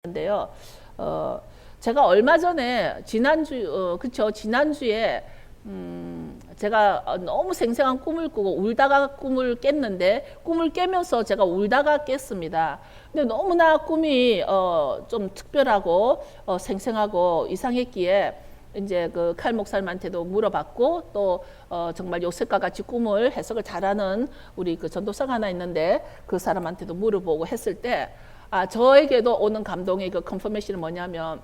인데요. 제가 얼마 전에 지난주에 제가 너무 생생한 꿈을 꾸고 울다가 꿈을 깼는데, 꿈을 깨면서 제가 울다가 깼습니다. 근데 너무나 꿈이 좀 특별하고 생생하고 이상했기에 이제 그 칼 목사님한테도 물어봤고, 또 정말 요셉과 같이 꿈을 해석을 잘하는 우리 그 전도사가 하나 있는데 그 사람한테도 물어보고 했을 때, 저에게도 오는 감동의 그 컨퍼메이션은 뭐냐면,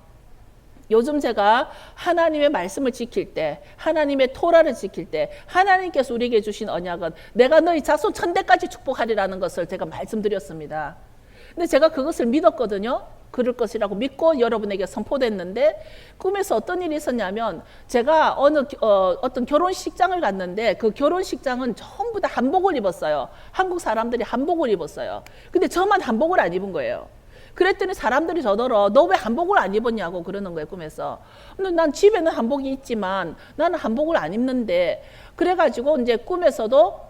요즘 제가 하나님의 말씀을 지킬 때, 하나님의 토라를 지킬 때, 하나님께서 우리에게 주신 언약은 내가 너희 자손 천대까지 축복하리라는 것을 제가 말씀드렸습니다. 근데 제가 그것을 믿었거든요. 그럴 것이라고 믿고 여러분에게 선포됐는데, 꿈에서 어떤 일이 있었냐면, 제가 어떤 결혼식장을 갔는데, 그 결혼식장은 전부 다 한복을 입었어요. 한국 사람들이 한복을 입었어요. 근데 저만 한복을 안 입은 거예요. 그랬더니 사람들이 저더러 너 왜 한복을 안 입었냐고 그러는 거예요, 꿈에서. 근데 난 집에는 한복이 있지만 나는 한복을 안 입는데, 그래가지고 이제 꿈에서도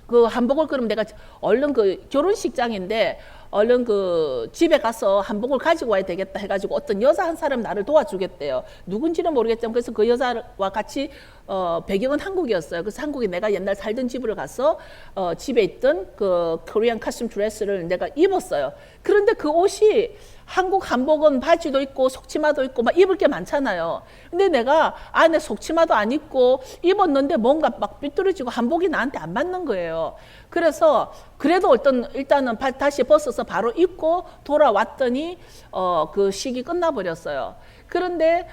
그 한복을, 그럼 내가 얼른 그 결혼식장인데 얼른 그 집에 가서 한복을 가지고 와야 되겠다 해가지고 어떤 여자 한 사람 나를 도와주겠대요. 누군지는 모르겠지만 그래서 그 여자와 같이 배경은 한국이었어요. 그래서 한국에 내가 옛날 살던 집으로 가서 집에 있던 그 코리안 카스텀 드레스를 내가 입었어요. 그런데 그 옷이, 한국 한복은 바지도 있고 속치마도 있고 막 입을 게 많잖아요. 근데 내가 안에 속치마도 안 입고 입었는데 뭔가 막 삐뚤어지고 한복이 나한테 안 맞는 거예요. 그래서 그래도 일단은 다시 벗어서 바로 입고 돌아왔더니 그 식이 끝나버렸어요. 그런데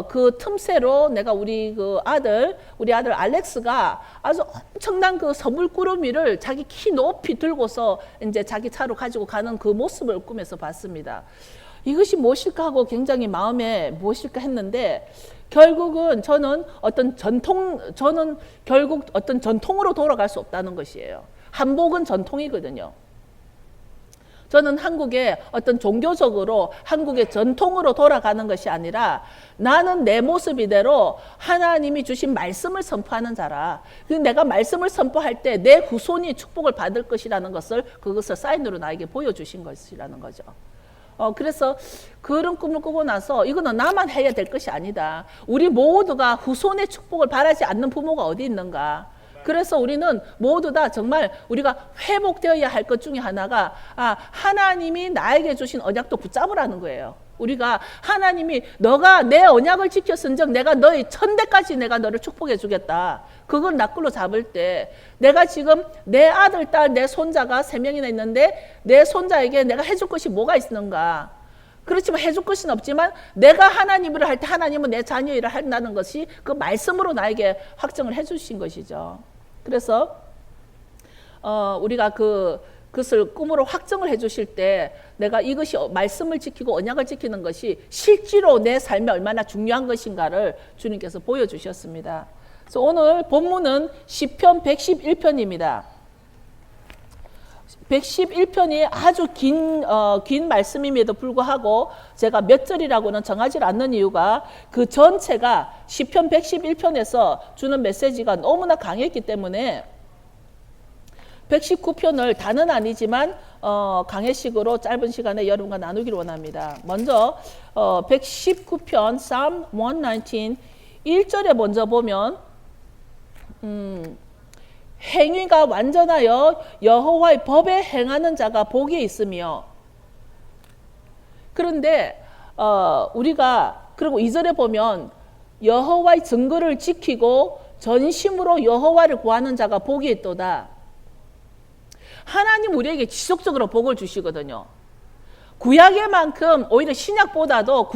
그 틈새로 내가 우리 아들 알렉스가 아주 엄청난 그 서물꾸러미를 자기 키 높이 들고서 이제 자기 차로 가지고 가는 그 모습을 꿈에서 봤습니다. 이것이 무엇일까 하고 굉장히 마음에 무엇일까 했는데, 결국은 저는 결국 어떤 전통으로 돌아갈 수 없다는 것이에요. 한복은 전통이거든요. 저는 한국의 어떤 종교적으로 한국의 전통으로 돌아가는 것이 아니라, 나는 내 모습 이대로 하나님이 주신 말씀을 선포하는 자라. 내가 말씀을 선포할 때 내 후손이 축복을 받을 것이라는 것을, 그것을 사인으로 나에게 보여주신 것이라는 거죠. 그래서 그런 꿈을 꾸고 나서, 이거는 나만 해야 될 것이 아니다. 우리 모두가 후손의 축복을 바라지 않는 부모가 어디 있는가. 그래서 우리는 모두 다 정말 우리가 회복되어야 할 것 중에 하나가, 하나님이 나에게 주신 언약도 붙잡으라는 거예요. 우리가 하나님이 너가 내 언약을 지켰은즉 내가 너희 천대까지 내가 너를 축복해 주겠다. 그걸 납글로 잡을 때, 내가 지금 내 아들, 딸, 내 손자가 3명이나 있는데 내 손자에게 내가 해줄 것이 뭐가 있는가. 그렇지만 해줄 것은 없지만 내가 하나님 일을 할 때 하나님은 내 자녀 일을 한다는 것이 그 말씀으로 나에게 확정을 해주신 것이죠. 그래서 우리가 그것을 꿈으로 확정을 해주실 때, 내가 이것이 말씀을 지키고 언약을 지키는 것이 실제로 내 삶에 얼마나 중요한 것인가를 주님께서 보여주셨습니다. 그래서 오늘 본문은 시편 111편입니다. 111편이 아주 긴 말씀임에도 불구하고 제가 몇 절이라고는 정하지 않는 이유가, 그 전체가 시편 111편에서 주는 메시지가 너무나 강했기 때문에 119편을 다는 아니지만 강해식으로 짧은 시간에 여러분과 나누기를 원합니다. 먼저 119편 Psalm 119 1절에 먼저 보면, 행위가 완전하여 여호와의 법에 행하는 자가 복이 있으며. 그런데 우리가, 그리고 2절에 보면 여호와의 증거를 지키고 전심으로 여호와를 구하는 자가 복이 있도다. 하나님 우리에게 지속적으로 복을 주시거든요. 구약의 만큼 오히려 신약보다도,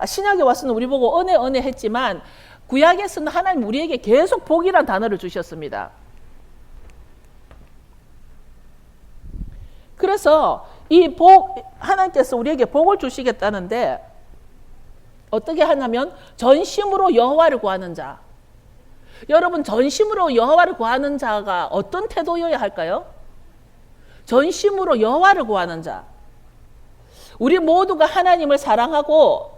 신약에 와서는 우리 보고 은혜 했지만, 구약에서는 하나님 우리에게 계속 복이란 단어를 주셨습니다. 그래서 이 하나님께서 우리에게 복을 주시겠다는데, 어떻게 하냐면 전심으로 여호와를 구하는 자. 여러분, 전심으로 여호와를 구하는 자가 어떤 태도여야 할까요? 전심으로 여호와를 구하는 자. 우리 모두가 하나님을 사랑하고,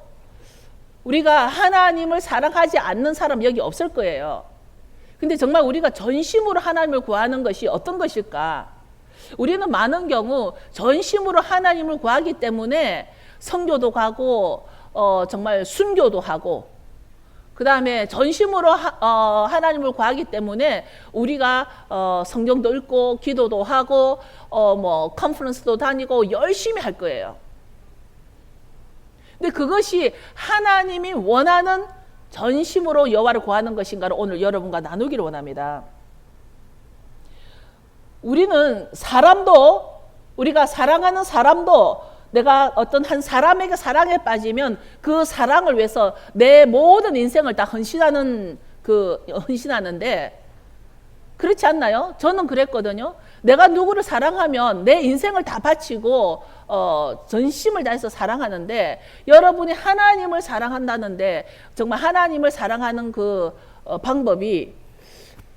우리가 하나님을 사랑하지 않는 사람 여기 없을 거예요. 근데 정말 우리가 전심으로 하나님을 구하는 것이 어떤 것일까? 우리는 많은 경우 전심으로 하나님을 구하기 때문에 선교도 가고 정말 순교도 하고 그 다음에 전심으로 하나님을 구하기 때문에 우리가 성경도 읽고 기도도 하고 뭐 컨퍼런스도 다니고 열심히 할 거예요. 근데 그것이 하나님이 원하는 전심으로 여호와를 구하는 것인가를 오늘 여러분과 나누기를 원합니다. 우리는 우리가 사랑하는 사람도 내가 어떤 한 사람에게 사랑에 빠지면 그 사랑을 위해서 내 모든 인생을 다 헌신하는데 그렇지 않나요? 저는 그랬거든요. 내가 누구를 사랑하면 내 인생을 다 바치고 전심을 다해서 사랑하는데 여러분이 하나님을 사랑한다는데 정말 하나님을 사랑하는 그 방법이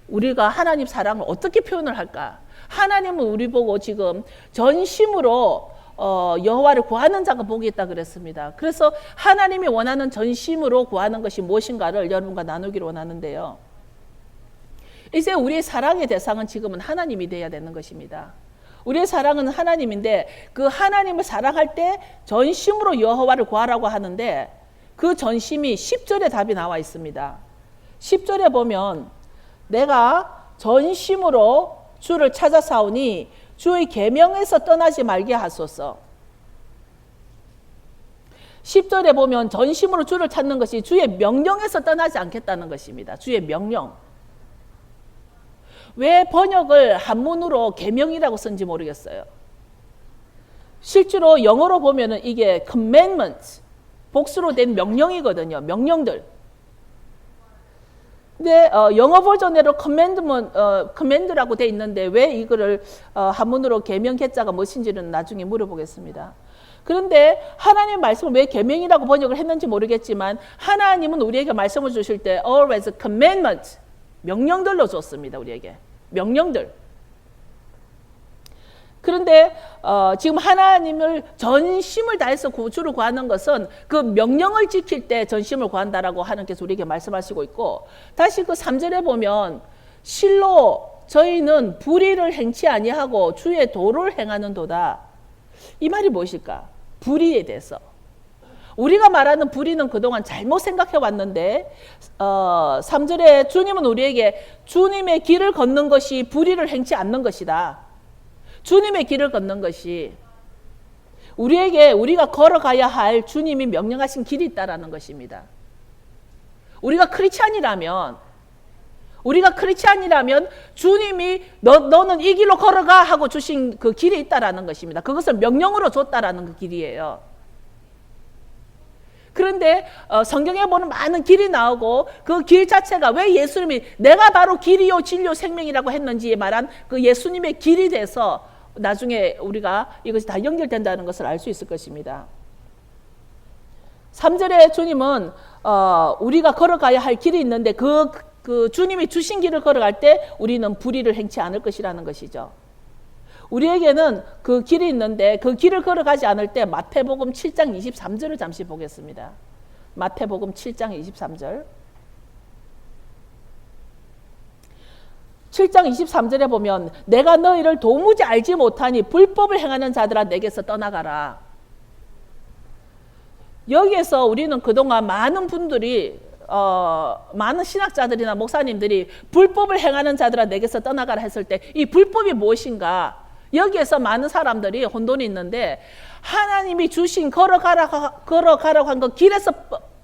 우리가 하나님 사랑을 어떻게 표현을 할까? 하나님은 우리 보고 지금 전심으로 여호와를 구하는 자가 복이 있다 그랬습니다. 그래서 하나님이 원하는 전심으로 구하는 것이 무엇인가를 여러분과 나누기를 원하는데요. 이제 우리의 사랑의 대상은 지금은 하나님이 되어야 되는 것입니다. 우리의 사랑은 하나님인데 그 하나님을 사랑할 때 전심으로 여호와를 구하라고 하는데 그 전심이 10절에 답이 나와 있습니다. 10절에 보면 내가 전심으로 주를 찾아사오니 주의 계명에서 떠나지 말게 하소서. 10절에 보면 전심으로 주를 찾는 것이 주의 명령에서 떠나지 않겠다는 것입니다. 주의 명령. 왜 번역을 한문으로 계명이라고 쓴지 모르겠어요. 실제로 영어로 보면은 이게 commandments, 복수로 된 명령이거든요. 명령들. 근데 영어 버전으로 command라고 돼 있는데 왜 이거를 한문으로 계명 개자가 무엇인지는 나중에 물어보겠습니다. 그런데 하나님 말씀을 왜 계명이라고 번역을 했는지 모르겠지만 하나님은 우리에게 말씀을 주실 때 always commandment, 명령들로 줬습니다. 우리에게 명령들. 그런데 지금 하나님을 전심을 다해서 주를 구하는 것은 그 명령을 지킬 때 전심을 구한다라고 하나님께서 우리에게 말씀하시고 있고 다시 그 3절에 보면 실로 저희는 불의를 행치 아니하고 주의 도를 행하는 도다. 이 말이 무엇일까? 불의에 대해서. 우리가 말하는 불의는 그동안 잘못 생각해 왔는데 3절에 주님은 우리에게 주님의 길을 걷는 것이 불의를 행치 않는 것이다. 주님의 길을 걷는 것이 우리에게 우리가 걸어가야 할 주님이 명령하신 길이 있다라는 것입니다. 우리가 크리스찬이라면 주님이 너는 이 길로 걸어가 하고 주신 그 길이 있다라는 것입니다. 그것을 명령으로 줬다라는 그 길이에요. 그런데 성경에 보는 많은 길이 나오고 그 길 자체가 왜 예수님이 내가 바로 길이요 진리요 생명이라고 했는지에 말한 그 예수님의 길이 돼서 나중에 우리가 이것이 다 연결된다는 것을 알 수 있을 것입니다. 3절에 주님은 우리가 걸어가야 할 길이 있는데 그 주님이 주신 길을 걸어갈 때 우리는 불의를 행치 않을 것이라는 것이죠. 우리에게는 그 길이 있는데 그 길을 걸어가지 않을 때 마태복음 7장 23절을 잠시 보겠습니다. 마태복음 7장 23절. 7장 23절에 보면 내가 너희를 도무지 알지 못하니 불법을 행하는 자들아 내게서 떠나가라. 여기에서 우리는 그동안 많은 분들이 많은 신학자들이나 목사님들이 불법을 행하는 자들아 내게서 떠나가라 했을 때 이 불법이 무엇인가? 여기에서 많은 사람들이 혼돈이 있는데 하나님이 주신 걸어가라고 한 그 길에서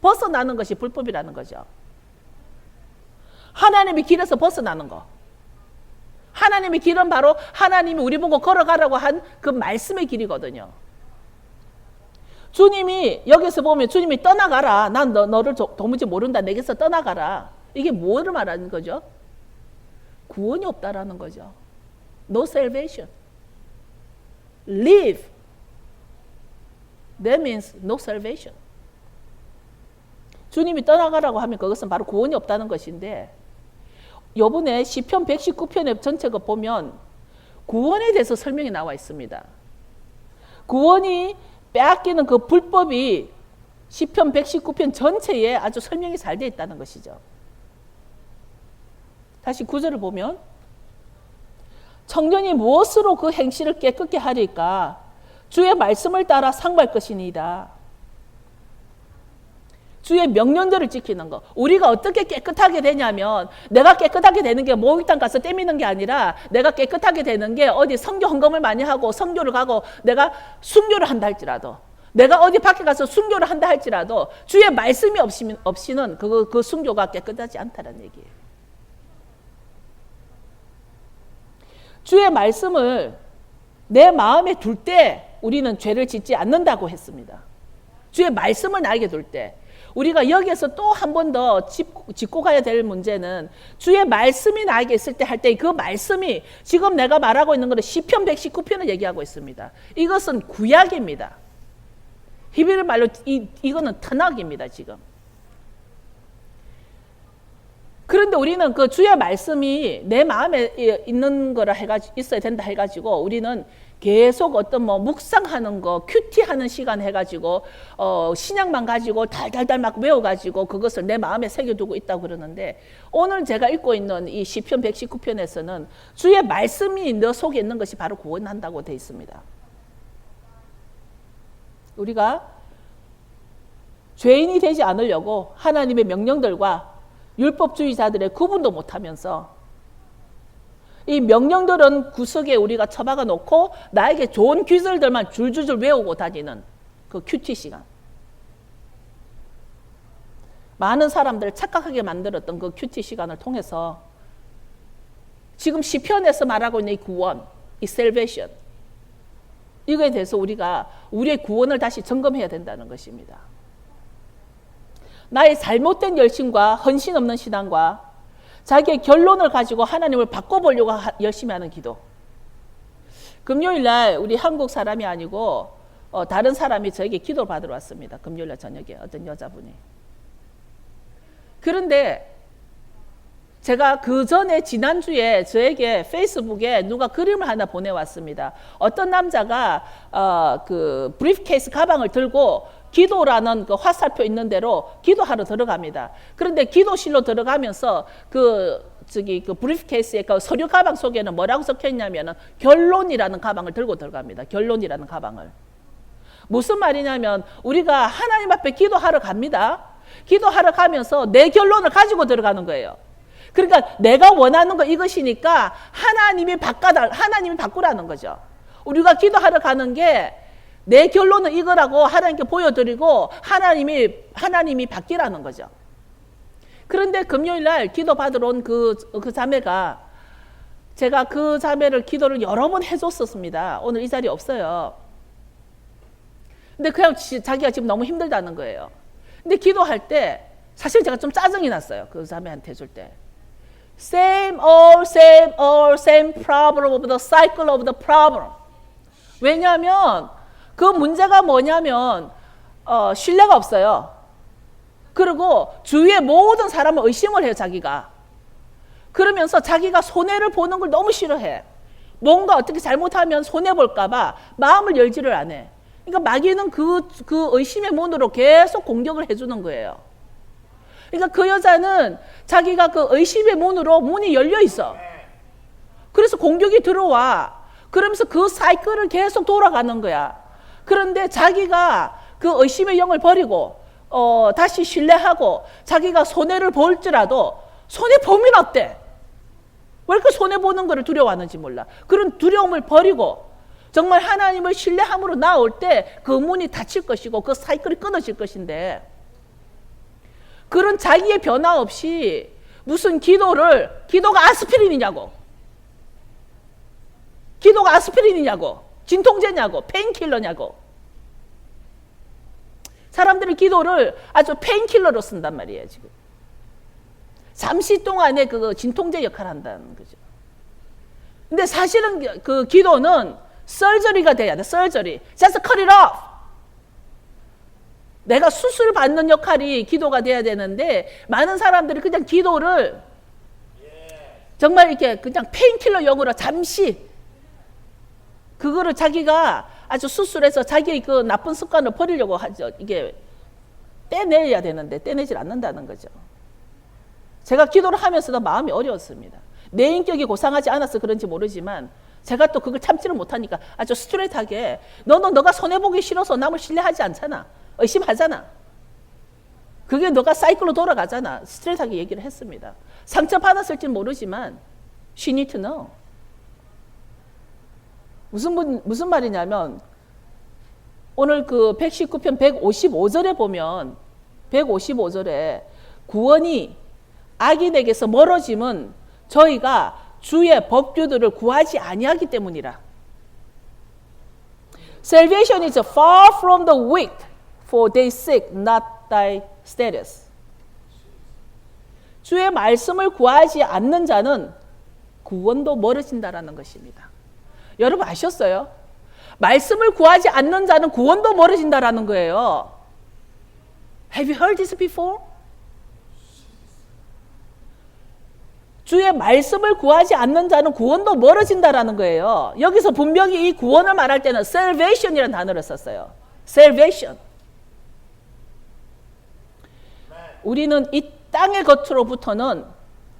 벗어나는 것이 불법이라는 거죠. 하나님이 길에서 벗어나는 거. 하나님의 길은 바로 하나님이 우리 보고 걸어가라고 한 그 말씀의 길이거든요. 주님이 여기서 보면 주님이 떠나가라. 난 너를 도무지 모른다. 내게서 떠나가라. 이게 뭐를 말하는 거죠? 구원이 없다라는 거죠. No salvation. Leave. That means no salvation. 주님이 떠나가라고 하면 그것은 바로 구원이 없다는 것인데 요번에 시편 119편의 전체가 보면 구원에 대해서 설명이 나와 있습니다. 구원이 빼앗기는 그 불법이 시편 119편 전체에 아주 설명이 잘 되어 있다는 것이죠. 다시 9절을 보면 청년이 무엇으로 그 행실을 깨끗게 하리까? 주의 말씀을 따라 상발 것이니이다. 주의 명령들을 지키는 거. 우리가 어떻게 깨끗하게 되냐면 내가 깨끗하게 되는 게 목욕탕 가서 떼미는 게 아니라 내가 깨끗하게 되는 게 어디 성교 헌금을 많이 하고 성교를 가고 내가 순교를 한다 할지라도 내가 어디 밖에 가서 순교를 한다 할지라도 주의 말씀이 없이는 그 순교가 깨끗하지 않다는 얘기예요. 주의 말씀을 내 마음에 둘 때 우리는 죄를 짓지 않는다고 했습니다. 주의 말씀을 나에게 둘 때 우리가 여기에서 또 한 번 더 짚고 가야 될 문제는 주의 말씀이 나에게 있을 때 할 때 그 말씀이 지금 내가 말하고 있는 것은 시편 119편을 얘기하고 있습니다. 이것은 구약입니다. 히브리 말로 이거는 터낙입니다. 지금. 그런데 우리는 그 주의 말씀이 내 마음에 있는 거라 해가지고 있어야 된다 해가지고 우리는 계속 어떤 묵상하는 거, 큐티하는 시간 해가지고 신약만 가지고 달달달 막 외워가지고 그것을 내 마음에 새겨두고 있다고 그러는데 오늘 제가 읽고 있는 이 시편 119편에서는 주의 말씀이 너 속에 있는 것이 바로 구원한다고 되어 있습니다. 우리가 죄인이 되지 않으려고 하나님의 명령들과 율법주의자들의 구분도 못하면서 이 명령들은 구석에 우리가 처박아 놓고 나에게 좋은 규절들만 줄줄줄 외우고 다니는 그 큐티 시간. 많은 사람들을 착각하게 만들었던 그 큐티 시간을 통해서 지금 시편에서 말하고 있는 이 구원, 이 salvation, 이거에 대해서 우리가 우리의 구원을 다시 점검해야 된다는 것입니다. 나의 잘못된 열심과 헌신 없는 신앙과 자기의 결론을 가지고 하나님을 바꿔보려고 열심히 하는 기도. 금요일날 우리 한국 사람이 아니고 다른 사람이 저에게 기도를 받으러 왔습니다. 금요일날 저녁에 어떤 여자분이. 그런데 제가 그 전에 지난주에 저에게 페이스북에 누가 그림을 하나 보내왔습니다. 어떤 남자가 그 브리프케이스 가방을 들고 기도라는 그 화살표 있는 대로 기도하러 들어갑니다. 그런데 기도실로 들어가면서 그 브리프케이스의 그 서류 가방 속에는 뭐라고 적혀 있냐면은 결론이라는 가방을 들고 들어갑니다. 결론이라는 가방을. 무슨 말이냐면 우리가 하나님 앞에 기도하러 갑니다. 기도하러 가면서 내 결론을 가지고 들어가는 거예요. 그러니까 내가 원하는 거 이것이니까 하나님이 바꾸라는 거죠. 우리가 기도하러 가는 게 내 결론은 이거라고 하나님께 보여드리고 하나님이 바뀌라는 거죠. 그런데 금요일 날 기도 받으러 온 그 자매가 제가 그 자매를 기도를 여러 번 해줬었습니다. 오늘 이 자리에 없어요. 근데 그냥 자기가 지금 너무 힘들다는 거예요. 근데 기도할 때 사실 제가 좀 짜증이 났어요. 그 자매한테 해줄 때. Same problem of the cycle of the problem. 왜냐하면 그 문제가 뭐냐면 신뢰가 없어요. 그리고 주위의 모든 사람을 의심을 해요. 자기가. 그러면서 자기가 손해를 보는 걸 너무 싫어해. 뭔가 어떻게 잘못하면 손해볼까 봐 마음을 열지를 안 해. 그러니까 마귀는 그 의심의 문으로 계속 공격을 해주는 거예요. 그러니까 그 여자는 자기가 그 의심의 문이 열려 있어. 그래서 공격이 들어와. 그러면서 그 사이클을 계속 돌아가는 거야. 그런데 자기가 그 의심의 영을 버리고 다시 신뢰하고 자기가 손해를 볼지라도 손해보면 어때? 왜 이렇게 손해보는 거를 두려워하는지 몰라. 그런 두려움을 버리고 정말 하나님을 신뢰함으로 나올 때 그 문이 닫힐 것이고 그 사이클이 끊어질 것인데 그런 자기의 변화 없이 무슨 기도가 아스피린이냐고. 기도가 아스피린이냐고. 진통제냐고. 페인킬러냐고. 사람들이 기도를 아주 페인킬러로 쓴단 말이에요. 지금. 잠시 동안에 그 진통제 역할을 한다는 거죠. 근데 사실은 그 기도는 서저리가 돼야 돼. 서저리. Just cut it off. 내가 수술 받는 역할이 기도가 돼야 되는데 많은 사람들이 그냥 기도를 정말 이렇게 그냥 페인킬러 용으로 잠시 그거를 자기가 아주 수술해서 자기의 그 나쁜 습관을 버리려고 하죠. 이게 떼내야 되는데 떼내질 않는다는 거죠. 제가 기도를 하면서도 마음이 어려웠습니다. 내 인격이 고상하지 않아서 그런지 모르지만 제가 또 그걸 참지를 못하니까 아주 스트레이트하게 너가 손해보기 싫어서 남을 신뢰하지 않잖아. 의심하잖아. 그게 너가 사이클로 돌아가잖아. 스트레이트하게 얘기를 했습니다. 상처받았을지는 모르지만 she need to know. 무슨 말이냐면 오늘 그 119편 155절에 보면 155절에 구원이 악인에게서 멀어짐은 저희가 주의 법규들을 구하지 아니하기 때문이라. Salvation is far from the weak, for they seek not thy status. 주의 말씀을 구하지 않는 자는 구원도 멀어진다라는 것입니다. 여러분 아셨어요? 말씀을 구하지 않는 자는 구원도 멀어진다라는 거예요. Have you heard this before? 주의 말씀을 구하지 않는 자는 구원도 멀어진다라는 거예요. 여기서 분명히 이 구원을 말할 때는 salvation이라는 단어를 썼어요. salvation. 우리는 이 땅의 것으로부터는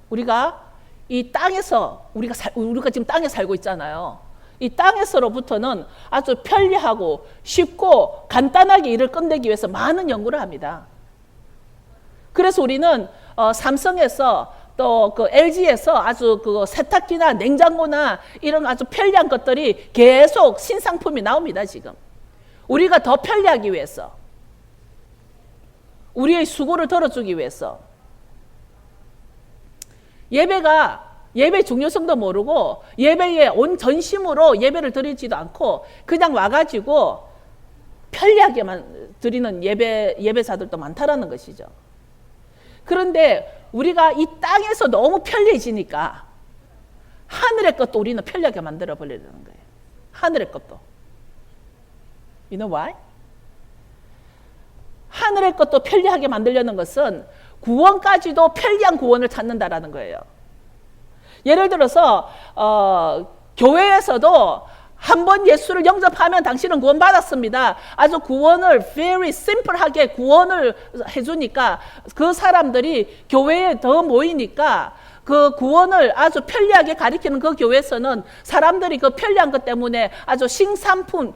우리가 이 땅에서 우리가 지금 땅에 살고 있잖아요. 이 땅에서로부터는 아주 편리하고 쉽고 간단하게 일을 끝내기 위해서 많은 연구를 합니다. 그래서 우리는 삼성에서 또 그 LG에서 아주 그 세탁기나 냉장고나 이런 아주 편리한 것들이 계속 신상품이 나옵니다, 지금. 우리가 더 편리하기 위해서. 우리의 수고를 덜어주기 위해서. 예배 중요성도 모르고 예배에 온 전심으로 예배를 드리지도 않고 그냥 와가지고 편리하게만 드리는 예배사들도 많다라는 것이죠. 그런데 우리가 이 땅에서 너무 편리해지니까 하늘의 것도 우리는 편리하게 만들어 버리려는 거예요. 하늘의 것도. You know why? 하늘의 것도 편리하게 만들려는 것은 구원까지도 편리한 구원을 찾는다라는 거예요. 예를 들어서 교회에서도 한 번 예수를 영접하면 당신은 구원받았습니다. 아주 구원을 very simple하게 구원을 해주니까 그 사람들이 교회에 더 모이니까 그 구원을 아주 편리하게 가리키는 그 교회에서는 사람들이 그 편리한 것 때문에 아주 신상품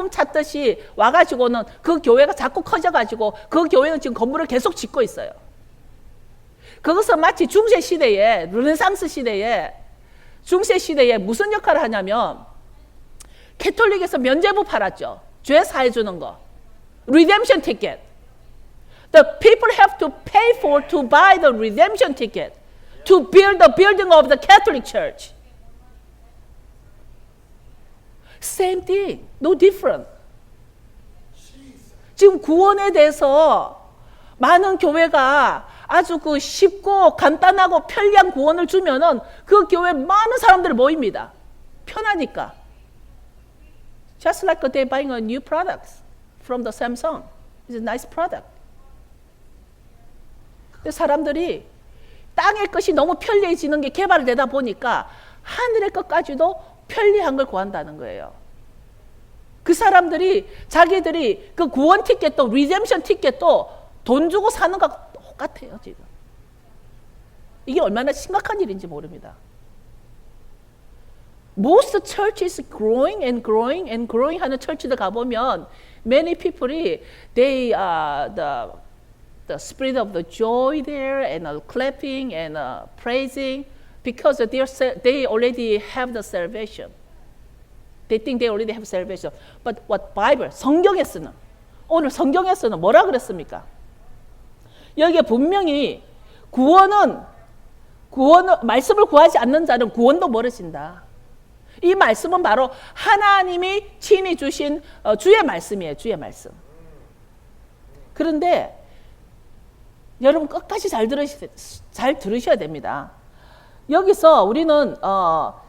찾듯이 와가지고는 그 교회가 자꾸 커져가지고 그 교회는 지금 건물을 계속 짓고 있어요. 그것은 마치 중세시대에 르네상스 시대에 무슨 역할을 하냐면 캐톨릭에서 면죄부 팔았죠. 죄 사해주는 거. Redemption ticket. The people have to pay to buy the redemption ticket to build the building of the Catholic Church. Same thing. No different. 지금 구원에 대해서 많은 교회가 아주 그 쉽고 간단하고 편리한 구원을 주면은 그 교회에 많은 사람들이 모입니다. 편하니까. Just like they're buying a new product from the Samsung. It's a nice product. 근데 사람들이 땅의 것이 너무 편리해지는 게 개발되다 보니까 하늘의 것까지도 편리한 걸 구한다는 거예요. 그 사람들이 자기들이 그 구원 티켓도 리뎀션 티켓도 돈 주고 사는 것 똑같아요, 지금. 이게 얼마나 심각한 일인지 모릅니다. Most churches growing and growing and growing 하는 철치들 가보면 many people이 they the spirit of the joy there and clapping and praising because they already have the salvation. They think they already have salvation. But what Bible 성경에서는 오늘 성경에서는 뭐라 그랬습니까? 여기에 분명히 구원을 말씀을 구하지 않는 자는 구원도 멀어진다. 이 말씀은 바로 하나님이 친히 주신 주의 말씀이에요. 주의 말씀. 그런데 여러분 끝까지 잘 들으셔야 됩니다. 여기서 우리는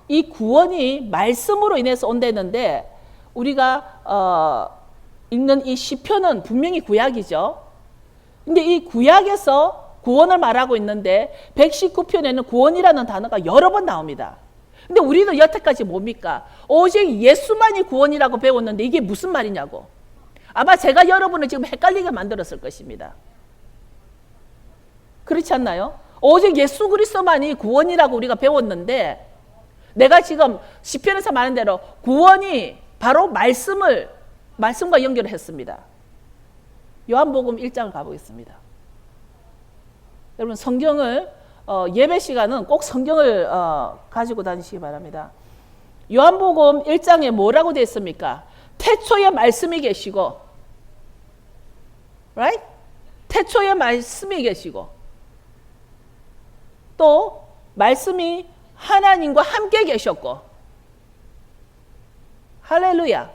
이 구원이 말씀으로 인해서 온다는데 우리가 읽는 이 시편은 분명히 구약이죠. 근데 이 구약에서 구원을 말하고 있는데 119편에는 구원이라는 단어가 여러 번 나옵니다. 근데 우리는 여태까지 뭡니까? 오직 예수만이 구원이라고 배웠는데 이게 무슨 말이냐고. 아마 제가 여러분을 지금 헷갈리게 만들었을 것입니다. 그렇지 않나요? 오직 예수 그리스도만이 구원이라고 우리가 배웠는데 내가 지금 시편에서 말한 대로 구원이 바로 말씀과 연결을 했습니다. 요한복음 1장을 가보겠습니다. 여러분 성경을 예배 시간은 꼭 성경을 가지고 다니시기 바랍니다. 요한복음 1장에 뭐라고 되어 있습니까? 태초에 말씀이 계시고, right? 태초에 말씀이 계시고, 또 말씀이 하나님과 함께 계셨고, 할렐루야.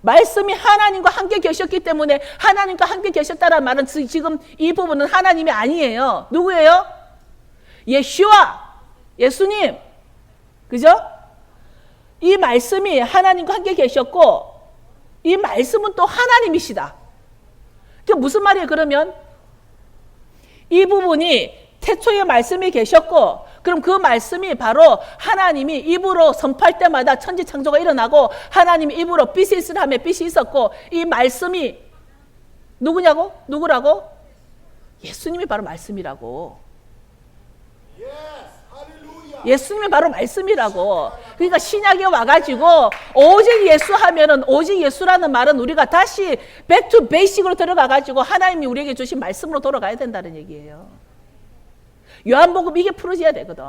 말씀이 하나님과 함께 계셨기 때문에 하나님과 함께 계셨다는 말은 지금 이 부분은 하나님이 아니에요. 누구예요? 예수와 예수님. 그죠? 이 말씀이 하나님과 함께 계셨고 이 말씀은 또 하나님이시다. 그게 무슨 말이에요? 그러면 이 부분이 태초에 말씀이 계셨고 그럼 그 말씀이 바로 하나님이 입으로 선포할 때마다 천지창조가 일어나고 하나님이 입으로 빛이 있으라 하며 빛이 있었고 이 말씀이 누구냐고? 누구라고? 예수님이 바로 말씀이라고. 예수님이 바로 말씀이라고. 그러니까 신약에 와가지고 오직 예수 하면은 오직 예수라는 말은 우리가 다시 back to basic으로 들어가가지고 하나님이 우리에게 주신 말씀으로 돌아가야 된다는 얘기예요. 요한복음 이게 풀어져야 되거든.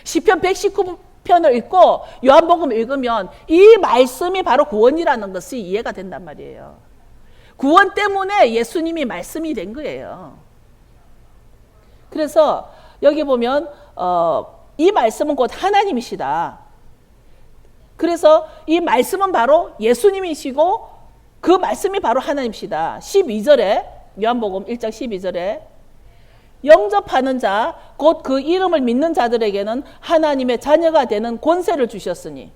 시편 119편을 읽고 요한복음 읽으면 이 말씀이 바로 구원이라는 것이 이해가 된단 말이에요. 구원 때문에 예수님이 말씀이 된 거예요. 그래서 여기 보면 이 말씀은 곧 하나님이시다. 그래서 이 말씀은 바로 예수님이시고 그 말씀이 바로 하나님이시다. 12절에 요한복음 1장 12절에 영접하는 자, 곧 그 이름을 믿는 자들에게는 하나님의 자녀가 되는 권세를 주셨으니.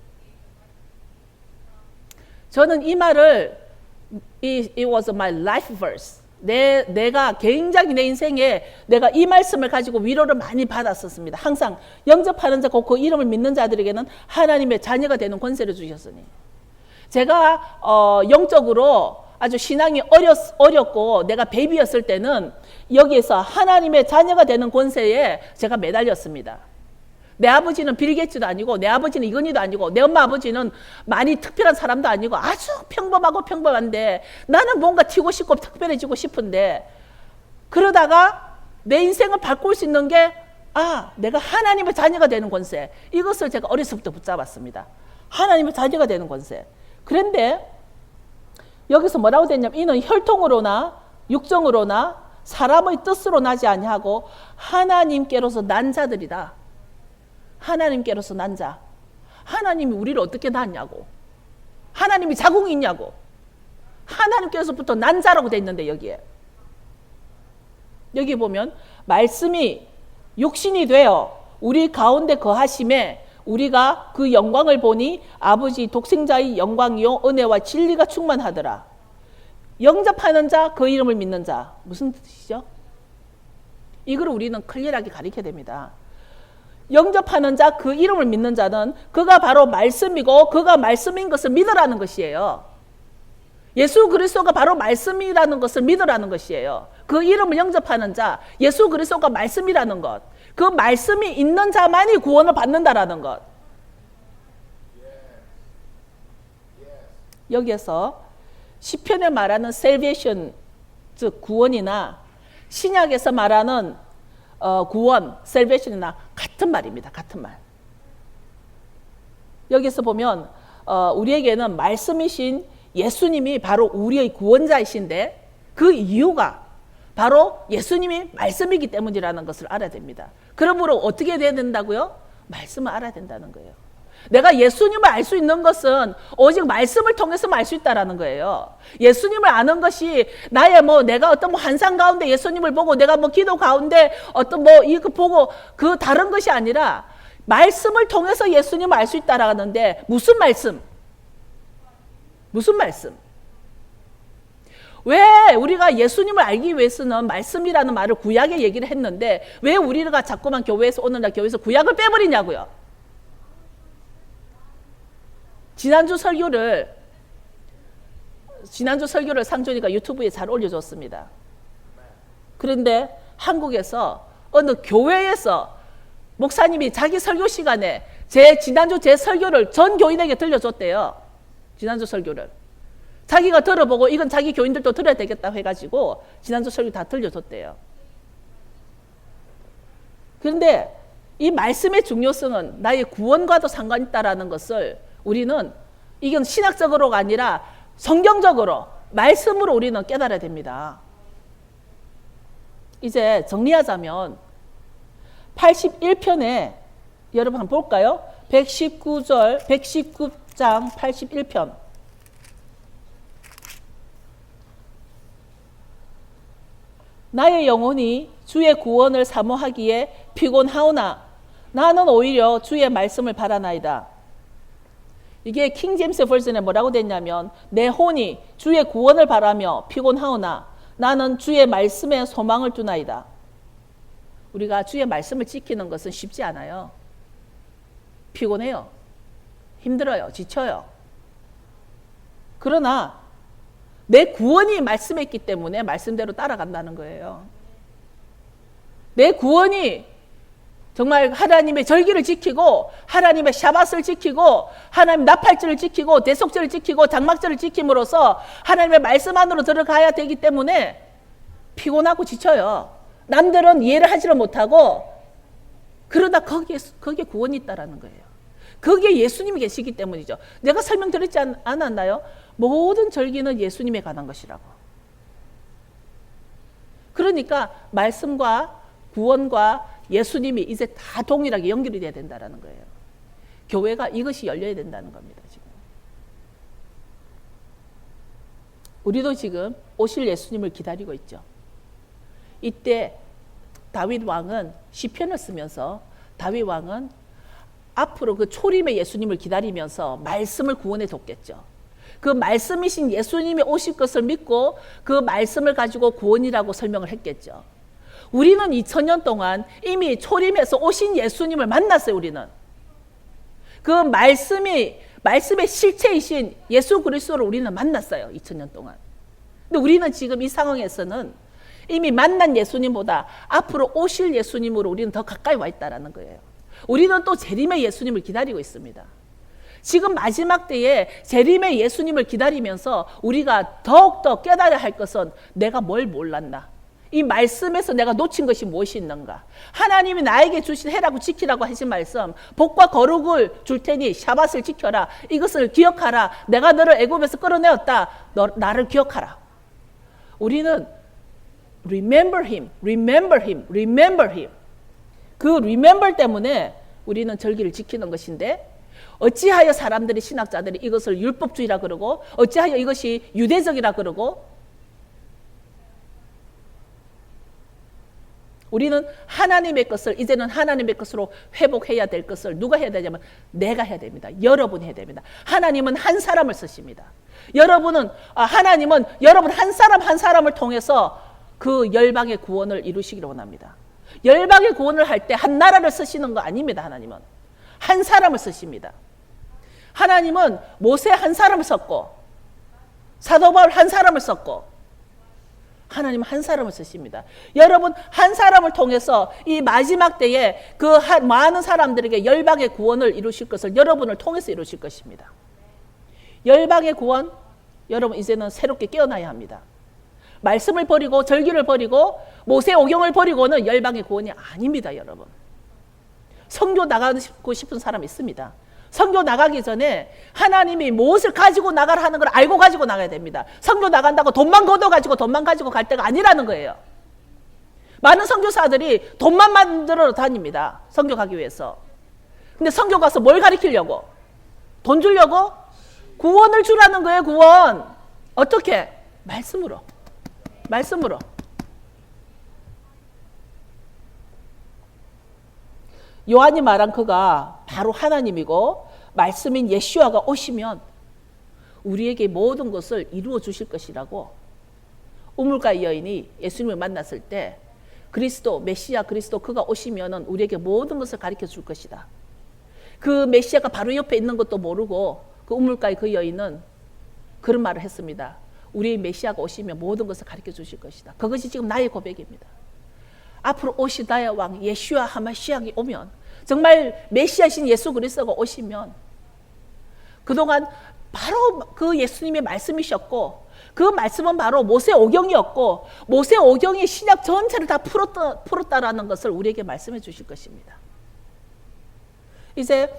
저는 이 말을 It was my life verse. 내가 굉장히 내 인생에 내가 이 말씀을 가지고 위로를 많이 받았었습니다. 항상 영접하는 자, 곧 그 이름을 믿는 자들에게는 하나님의 자녀가 되는 권세를 주셨으니. 제가 영적으로 아주 신앙이 어렸고 내가 베이비였을 때는 여기에서 하나님의 자녀가 되는 권세에 제가 매달렸습니다. 내 아버지는 빌 게이츠도 아니고 내 아버지는 이건희도 아니고 내 엄마 아버지는 많이 특별한 사람도 아니고 아주 평범하고 평범한데 나는 뭔가 튀고 싶고 특별해지고 싶은데 그러다가 내 인생을 바꿀 수 있는 게 내가 하나님의 자녀가 되는 권세. 이것을 제가 어려서부터 붙잡았습니다. 하나님의 자녀가 되는 권세. 그런데 여기서 뭐라고 됐냐면 이는 혈통으로나 육정으로나 사람의 뜻으로 나지 아니하고 하나님께로서 난 자들이다. 하나님께로서 난 자. 하나님이 우리를 어떻게 낳았냐고. 하나님이 자궁이 있냐고. 하나님께서부터 난 자라고 돼 있는데 여기에. 여기 보면 말씀이 육신이 되어 우리 가운데 거하심에 우리가 그 영광을 보니 아버지 독생자의 영광이요 은혜와 진리가 충만하더라. 영접하는 자, 그 이름을 믿는 자. 무슨 뜻이죠? 이걸 우리는 클리어하게 가르쳐야 됩니다. 영접하는 자, 그 이름을 믿는 자는 그가 바로 말씀이고 그가 말씀인 것을 믿으라는 것이에요. 예수 그리스도가 바로 말씀이라는 것을 믿으라는 것이에요. 그 이름을 영접하는 자, 예수 그리스도가 말씀이라는 것. 그 말씀이 있는 자만이 구원을 받는다라는 것. 여기에서 시편에 말하는 salvation, 즉 구원이나 신약에서 말하는 구원, salvation이나 같은 말입니다. 같은 말. 여기서 보면 우리에게는 말씀이신 예수님이 바로 우리의 구원자이신데 그 이유가 바로 예수님이 말씀이기 때문이라는 것을 알아야 됩니다. 그러므로 어떻게 돼야 된다고요? 말씀을 알아야 된다는 거예요. 내가 예수님을 알 수 있는 것은 오직 말씀을 통해서만 알 수 있다라는 거예요. 예수님을 아는 것이 나의 내가 어떤 환상 가운데 예수님을 보고 내가 기도 가운데 어떤 이거 보고 그 다른 것이 아니라 말씀을 통해서 예수님을 알 수 있다라는데 무슨 말씀? 무슨 말씀? 왜 우리가 예수님을 알기 위해서는 말씀이라는 말을 구약에 얘기를 했는데 왜 우리가 자꾸만 교회에서 오늘날 교회에서 구약을 빼버리냐고요. 지난주 설교를 상준이가 유튜브에 잘 올려줬습니다. 그런데 한국에서 어느 교회에서 목사님이 자기 설교 시간에 지난주 제 설교를 전 교인에게 들려줬대요. 지난주 설교를. 자기가 들어보고 이건 자기 교인들도 들어야 되겠다 해가지고 지난주 설교 다 들려줬대요. 그런데 이 말씀의 중요성은 나의 구원과도 상관이 있다는 것을 우리는 이건 신학적으로가 아니라 성경적으로 말씀으로 우리는 깨달아야 됩니다. 이제 정리하자면 81편에 여러분 한번 볼까요? 119장 81편. 나의 영혼이 주의 구원을 사모하기에 피곤하오나 나는 오히려 주의 말씀을 바라나이다. 이게 킹제임스 버전에 뭐라고 됐냐면 내 혼이 주의 구원을 바라며 피곤하오나 나는 주의 말씀에 소망을 두나이다. 우리가 주의 말씀을 지키는 것은 쉽지 않아요. 피곤해요. 힘들어요. 지쳐요. 그러나 내 구원이 말씀에 있기 때문에 말씀대로 따라간다는 거예요. 내 구원이 정말 하나님의 절기를 지키고 하나님의 샤밧을 지키고 하나님의 나팔절을 지키고 대속절을 지키고 장막절을 지킴으로써 하나님의 말씀 안으로 들어가야 되기 때문에 피곤하고 지쳐요. 남들은 이해를 하지를 못하고 그러다 거기에 구원이 있다라는 거예요. 거기에 예수님이 계시기 때문이죠. 내가 설명드렸지 않았나요? 모든 절기는 예수님에 관한 것이라고. 그러니까 말씀과 구원과 예수님이 이제 다 동일하게 연결이 돼야 된다는 거예요. 교회가 이것이 열려야 된다는 겁니다. 지금 우리도 지금 오실 예수님을 기다리고 있죠. 이때 다윗 왕은 시편을 쓰면서 다윗 왕은 앞으로 그 초림의 예수님을 기다리면서 말씀을 구원해 줬겠죠. 그 말씀이신 예수님이 오실 것을 믿고 그 말씀을 가지고 구원이라고 설명을 했겠죠. 우리는 2000년 동안 이미 초림에서 오신 예수님을 만났어요. 우리는 그 말씀의 실체이신 예수 그리스도를 우리는 만났어요. 2000년 동안. 근데 우리는 지금 이 상황에서는 이미 만난 예수님보다 앞으로 오실 예수님으로 우리는 더 가까이 와 있다는 거예요. 우리는 또 재림의 예수님을 기다리고 있습니다. 지금 마지막 때에 재림의 예수님을 기다리면서 우리가 더욱더 깨달아야 할 것은 내가 뭘 몰랐나? 이 말씀에서 내가 놓친 것이 무엇이 있는가? 하나님이 나에게 주신 해라고 지키라고 하신 말씀, 복과 거룩을 줄 테니 샤밧을 지켜라. 이것을 기억하라. 내가 너를 애굽에서 끌어내었다. 나를 기억하라. 우리는 remember him, remember him, remember him. 그 remember 때문에 우리는 절기를 지키는 것인데 어찌하여 사람들이 신학자들이 이것을 율법주의라 그러고 어찌하여 이것이 유대적이라 그러고 우리는 하나님의 것을 이제는 하나님의 것으로 회복해야 될 것을 누가 해야 되냐면 내가 해야 됩니다. 여러분이 해야 됩니다. 하나님은 한 사람을 쓰십니다. 하나님은 여러분 한 사람 한 사람을 통해서 그 열방의 구원을 이루시기를 원합니다. 열방의 구원을 할 때 한 나라를 쓰시는 거 아닙니다. 하나님은 한 사람을 쓰십니다. 하나님은 모세 한 사람을 썼고 사도 바울 한 사람을 썼고 하나님은 한 사람을 쓰십니다. 여러분 한 사람을 통해서 이 마지막 때에 그 많은 사람들에게 열방의 구원을 이루실 것을 여러분을 통해서 이루실 것입니다. 열방의 구원 여러분 이제는 새롭게 깨어나야 합니다. 말씀을 버리고 절기를 버리고 모세 오경을 버리고는 열방의 구원이 아닙니다. 여러분 선교 나가고 싶은 사람이 있습니다. 선교 나가기 전에 하나님이 무엇을 가지고 나가라 하는 걸 알고 가지고 나가야 됩니다. 선교 나간다고 돈만 걷어가지고 돈만 가지고 갈 때가 아니라는 거예요. 많은 선교사들이 돈만 만들어 다닙니다. 선교 가기 위해서. 근데 선교 가서 뭘 가르치려고? 돈 주려고? 구원을 주라는 거예요. 구원. 어떻게? 말씀으로. 말씀으로. 요한이 말한 그가 바로 하나님이고 말씀인 예수아가 오시면 우리에게 모든 것을 이루어 주실 것이라고 우물가의 여인이 예수님을 만났을 때 그리스도 메시아 그리스도 그가 오시면 우리에게 모든 것을 가르쳐 줄 것이다. 그 메시아가 바로 옆에 있는 것도 모르고 그 우물가의 그 여인은 그런 말을 했습니다. 우리의 메시아가 오시면 모든 것을 가르쳐 주실 것이다. 그것이 지금 나의 고백입니다. 앞으로 오실 나의 왕 예수아 하마시아가 오면 정말 메시아신 예수 그리스도가 오시면 그동안 바로 그 예수님의 말씀이셨고 그 말씀은 바로 모세오경이었고 모세오경이 신약 전체를 다 풀었다라는 것을 우리에게 말씀해 주실 것입니다. 이제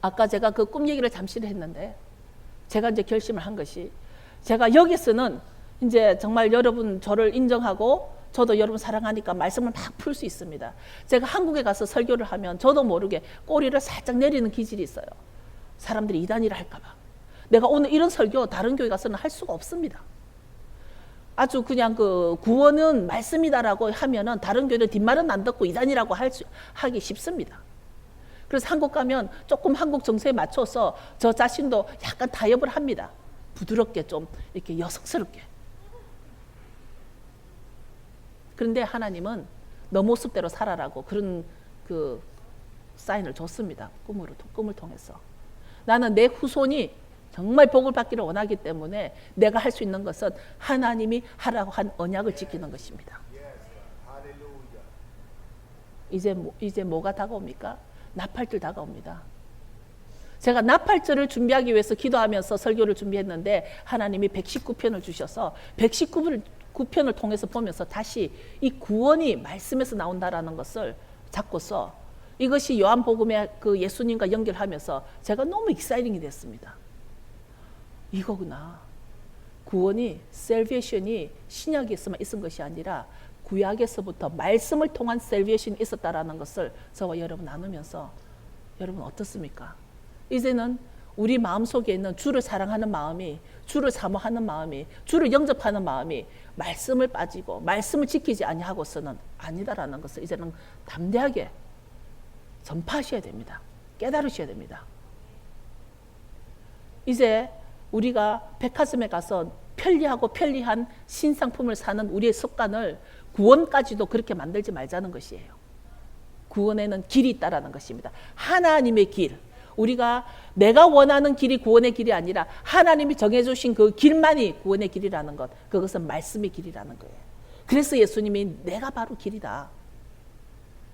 아까 제가 그 꿈 얘기를 잠시 했는데 제가 이제 결심을 한 것이 제가 여기서는 이제 정말 여러분 저를 인정하고 저도 여러분 사랑하니까 말씀을 막 풀 수 있습니다. 제가 한국에 가서 설교를 하면 저도 모르게 꼬리를 살짝 내리는 기질이 있어요. 사람들이 이단이라 할까 봐. 내가 오늘 이런 설교 다른 교회 가서는 할 수가 없습니다. 아주 그냥 그 구원은 말씀이다라고 하면은 다른 교회는 뒷말은 안 듣고 이단이라고 하기 쉽습니다. 그래서 한국 가면 조금 한국 정서에 맞춰서 저 자신도 약간 타협을 합니다. 부드럽게 좀 이렇게 여성스럽게. 그런데 하나님은 너 모습대로 살아라고 그런 그 사인을 줬습니다. 꿈을 통해서. 나는 내 후손이 정말 복을 받기를 원하기 때문에 내가 할 수 있는 것은 하나님이 하라고 한 언약을 지키는 것입니다. 이제 뭐가 다가옵니까? 나팔절 다가옵니다. 제가 나팔절을 준비하기 위해서 기도하면서 설교를 준비했는데 하나님이 119편을 주셔서 119편을 통해서 보면서 다시 이 구원이 말씀에서 나온다라는 것을 잡고서 이것이 요한복음의 그 예수님과 연결하면서 제가 너무 익사이팅이 됐습니다. 이거구나. 구원이 셀베이션이 신약에서만 있은 것이 아니라 구약에서부터 말씀을 통한 셀베이션이 있었다라는 것을 저와 여러분 나누면서 여러분 어떻습니까? 이제는 우리 마음속에 있는 주를 사랑하는 마음이 주를 사모하는 마음이 주를 영접하는 마음이 말씀을 빠지고 말씀을 지키지 아니하고서는 아니다라는 것을 이제는 담대하게 전파하셔야 됩니다. 깨달으셔야 됩니다. 이제 우리가 백화점에 가서 편리한 신상품을 사는 우리의 습관을 구원까지도 그렇게 만들지 말자는 것이에요. 구원에는 길이 있다라는 것입니다. 하나님의 길. 우리가 내가 원하는 길이 구원의 길이 아니라 하나님이 정해주신 그 길만이 구원의 길이라는 것. 그것은 말씀의 길이라는 거예요. 그래서 예수님이 내가 바로 길이다.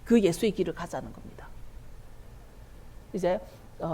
그 예수의 길을 가자는 겁니다. 이제